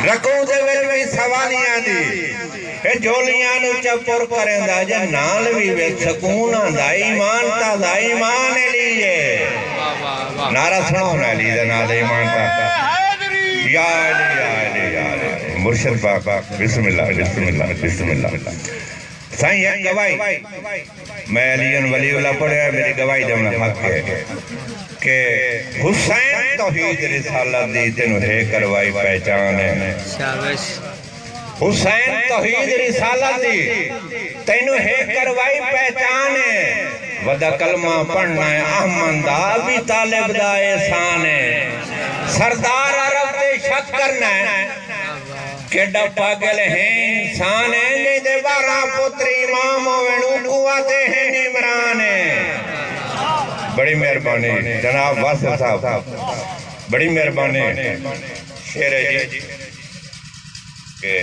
रखूं दे विच भी सवालियां दी ए जोलियां नु चपुर करेंदा जे नाल भी वे सकून आंदा ईमान दा ईमान लीए नारा सुनो ना ली दे नाल ईमान दा या अली मुर्शिद बाबा बिस्मिल्लाह बिस्मिल्लाह बिस्मिल्लाह साईं एक गवाही मैं अलीन वलीउल्लाह पढ़या मेरी गवाही देना हक है कि हुसैन तौहीद रिसालत दी तेनु है करवाई पहचान है शाबाश हुसैन तौहीद रिसालत दी तेनु है करवाई पहचान है वदा कलमा पढ़ना है अहमद दा अबी तालिब दा एहसान है सरदार अरब ते शक करना है केड़ा पागल है इंसान है नहीं दे 12 पुत्र इमाम होवेनु कुआते हैं इमरान है बड़ी मेहरबानी जनाब वासिफ साहब बड़ी मेहरबानी शेर है जी के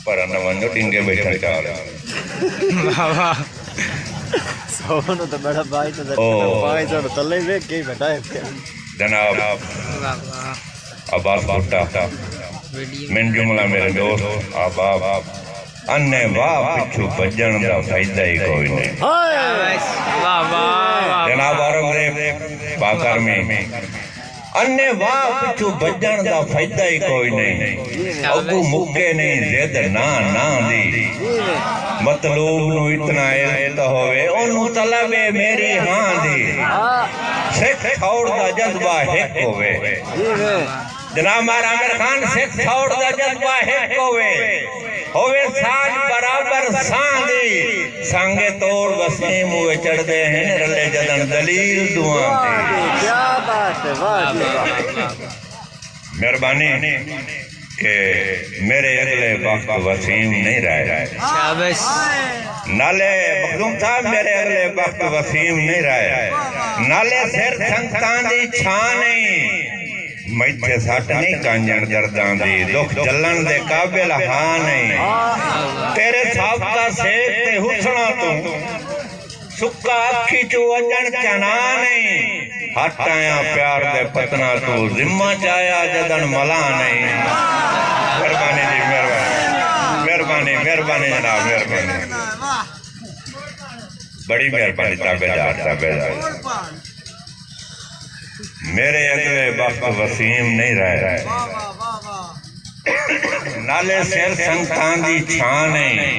पर न वनो टिंगे बैठन चाल वाह वाह सोनो तो बड़ा भाई तो भाई तो तले वे के बैठा है जनाब अब्बास भुट्टा मिन जुमला मेरे दोस्त अहबाब अन्ने वाह पिछू भजन दा फायदा ही कोई नहीं वाह वाह जनाब औरंगजेब बाकर में अन्ने वाह पिछू भजन दा फायदा ही कोई नहीं अबू मुक्के नहीं जिद ना ना दी मतलूब नु इतना इल्त होवे ओनु तलबे मेरी हां दी सिख छोड़ दा जज्बा एक होवे जनाब आमिर खान सिख छोड़ दा जज्बा एक होवे साज बराबर सांदी सांगे तोड़ वसीम हुए चढ़दे हैं रले जदन दलील दुआ दे क्या बात है वाह मेहरबानी के मेरे अगले वक्त वसीम नहीं रहे शाबाश नाले मखदूम साहब मेरे अगले वक्त वसीम नहीं रहे नाले सिर संगतां दी छां नहीं मैथे सट नहीं कांजन दर्दां दी दुख चलन दे काबिल हां नहीं तेरे साबका सेक ते हुसना तू सुक्का अखी चू वजन चना नहीं हट आया प्यार दे पतना तू जिम्मा चाया जदन मला नहीं मेहरबानी जी मेहरबानी मेहरबानी जनाब मेहरबानी बड़ी मेहरबानी ताबेदार मेरे अगले वक्त वसीम नहीं रहे नाले सिर संगतां दी छां नहीं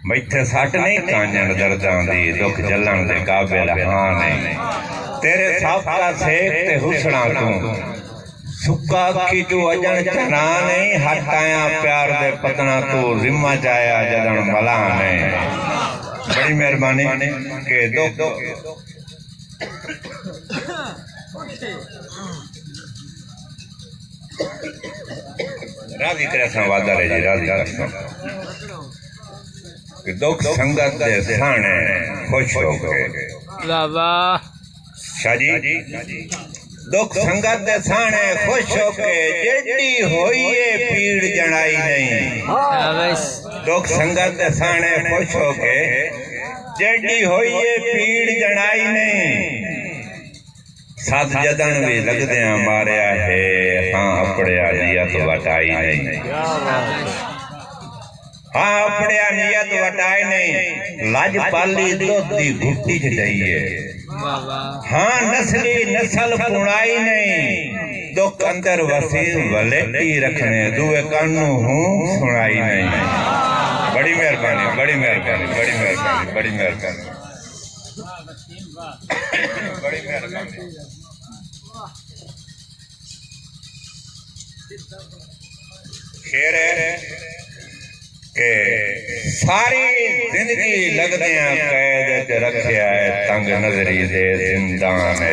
मैथे सट नहीं कांजन दर्दां दी दुख जलन दे काबिल हां नहीं तेरे साबका सेक ते हुसना तू सुक्का अखी चू वजन चना नहीं हट आया प्यार दे पतना तू जिम्मा चाया जदन मला नहीं बड़ी मेहरबानी के दुख राजी करे वादा रहे जी राजी कर दुख संगत दे साने खुश हो गए बाबा शाजी दुख संगत दे साने खुश हो के जेडी होइए पीड़ जनाई नहीं दुख संगत दे साने खुश हो के जेडी होइए पीड़ जनाई नहीं साथ जदन भी लगदे मारिया है हाँ अपने नियत वटाई नहीं हाँ अपने नियत वटाई नहीं लाज पाली दोधी घुट्टी च जाइए हाँ नस्ली नस्ल पुणाई नहीं दुख अंदर वसीम वलेटी रखने दुए कानू हूँ सुनाई नहीं बड़ी मेहरबानी बड़ी मेहरबानी बड़ी मेहरबानी बड़ी मेहरबानी बड़ी मेहरबानी शेर है के सारी जिंदगी लगदे कैद च रखिया है तंग नजरी दे जिंदान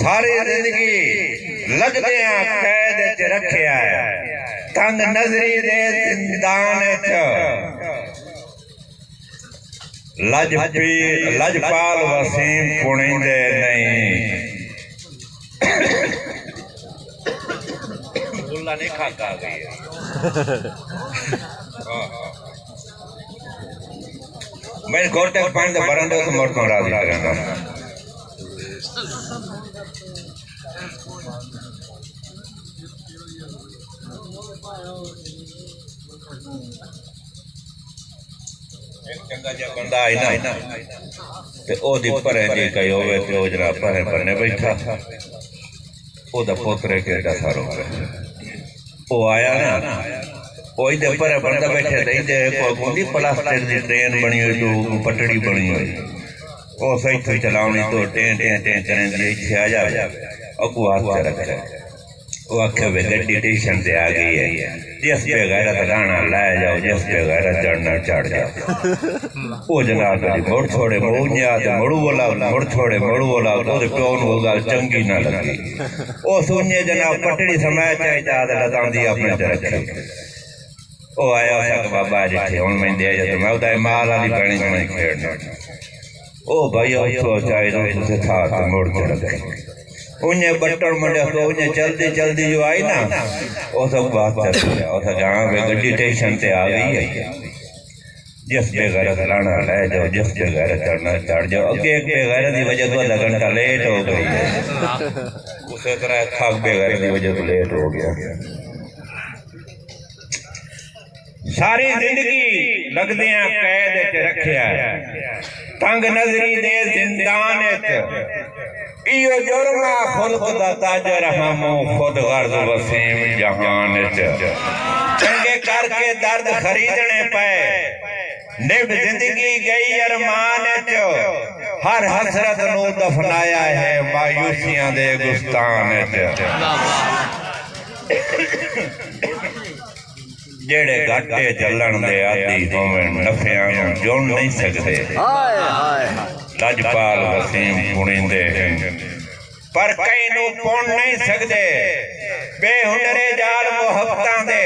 सारी जिंदगी लगदे कैद च रखिया है तंग नजरी दे जिंदान च लजपाल वसीम पुणिंदे नहीं नहीं खाता गई मैं गोटे पानी बरंदे तो मोर राजी चंगा जिहा बंदा आई ना ते ओदी भरे जी कई होवे ते ओ जनाब भरे बन्ने बैठा ओदा पोतरे केड़ा सारो ओ आया ना ओ इधर भरे बंदा बैठे ते इधर कोई गुंडी प्लास्टिक दी ट्रेन बनी हुई तो पटड़ी बनी हुई ओ सही थी चलावनी तो टें टें टें करें दी इत्थे आ जा अगू हाथ से रखे वो आखे वे गड्डी स्टेशन से आ गई है जिस पे गैरत गाना लाया जाओ जिस पे गैरत चढ़ना चढ़ जाओ वो जनाब मुड़ छोड़े मुझा ते मुड़ू बोला मुड़ छोड़े मुड़ू बोला ओदे प्यो नु वो गल चंगी ना लगी ओ सुने जनाब पटड़ी समय चाहिदा ते लगांदी अपने ते रखी ओ आया सक बाबा जिथे हुन मैं दे जा तो मैं उदा माल वाली बणी बणी खेड़ना ओ भाई ओ चाहिदा तुसे था ते मुड़ के रखे उन्हें बट्टन मंडे तो उन्हें जल्दी जल्दी जो आई ना वो सब बात चल गया और जहाँ पे गड्डी स्टेशन से आ गई है जिस पे गैरत लाना ले जाओ जिस पे गैरत चढ़ना चढ़ जाओ अगे एक पे गैरत की वजह तो आधा घंटा लेट हो गई है उसी तरह खाक पे गैरत की वजह तो लेट हो गया सारी जिंदगी लगदे कैद च रखिया तंग नजरी दे जिंदान इयो जुर्मा खुल्क दा ताजर हमो खुद गर्ज वसीम जहान च चंगे करके दर्द खरीदने पे निभ जिंदगी गई अरमान च हर हसरत नू दफनाया है मायूसियां दे गुस्तान च जेड़े घाटे चलन दे आदि होवन नफियां नू जुड़ नहीं सकदे हाय हाय लजपाल वसीम पुणींदे पर कई नू पुण नहीं सकदे बेहुनरे जाल मुहब्बतां दे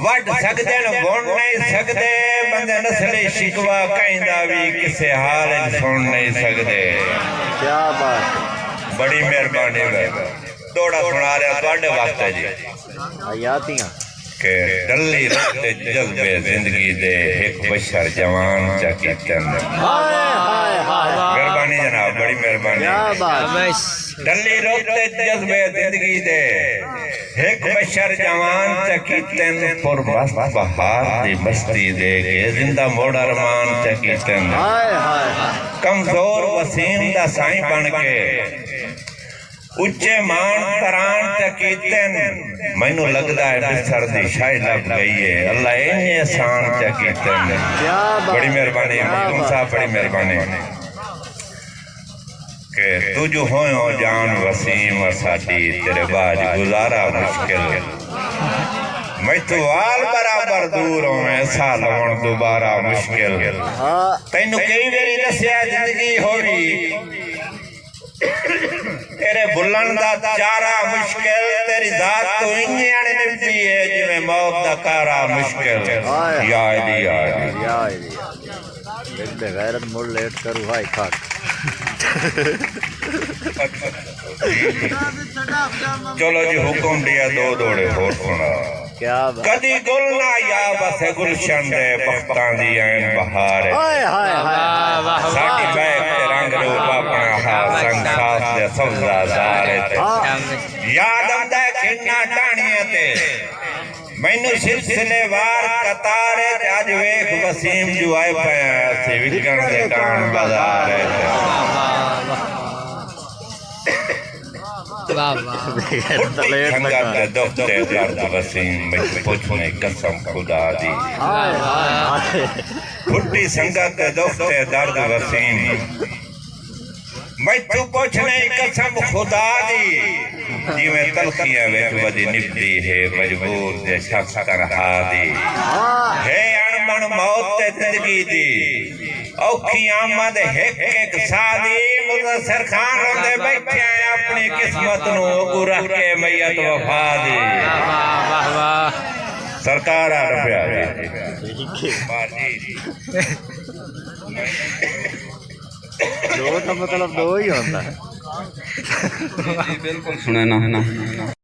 वड सकदे न बुन नहीं सकदे बंदे नस्ली शिकवा कहंदा भी किसे हाल च सुन नहीं सकदे क्या बात बड़ी मेहरबानी है थोड़ा सुना रहा तुहाडे वास्ते जी आयातियां के डल्ली रखते जज्बे जिंदगी दे एक बशर जवान चा कीतन मेहरबानी जनाब बड़ी मेहरबानी डल्ली रखते जज्बे जिंदगी दे एक बशर जवान चा कीतन पुर मस्त बहार दी मस्ती दे के जिंदा मोड़ अरमान चा कीतन कमजोर वसीम दा साईं बन के उच्चे मान तरान चकीतन मैनू लगदा है बिसर दी शाही लग गई है अल्लाह इन्ने आसान चकीतन बड़ी मेहरबानी मखदूम साहब बड़ी मेहरबानी के तुझ होयो जान वसीम साडी तेरे बाज गुजारा मुश्किल मैं तो वाल बराबर दूर होवे सा लवण दोबारा मुश्किल तैनू कई बारी दसिया जिंदगी होवी तेरे बुलन दा चारा मुश्किल तेरी जात तो इंजे आने निपटी है जिवें मौत दा कारा मुश्किल या अली बे गैरत मुड़ लेट करू हाय खाक चलो जी हुक्म दिया दो दौड़े होर सुना क्या कदी गुल ना या बस गुलशन दे बख्तां दी ऐन बहार साडी बैक ते रंग रूप अपना हा संग साथ दे सब्जादार याद आंदा किन्ना टाणियां ते मैनू सिलसिलेवार कतार अज वेख वसीम जो आए पाया से विकण दे कान बाजार कसम खुदा दी फुटी संगत दोस्ते दर्द वसीम मैं तू पूछने कसम खुदा दी जिवें तलखियां विच वदी निभदी है मजबूर दे शख्स तनहा दी है अणबण मौत ते जिंदगी दी औखी आमद एक एक सादी मुदस्सिर खान रोंदे बैठे अपनी किस्मत नू अगू रख के मैयत वफा दी वाह वाह सरकार आ रुपया दो तो मतलब दो ही होता है बिल्कुल सुने ना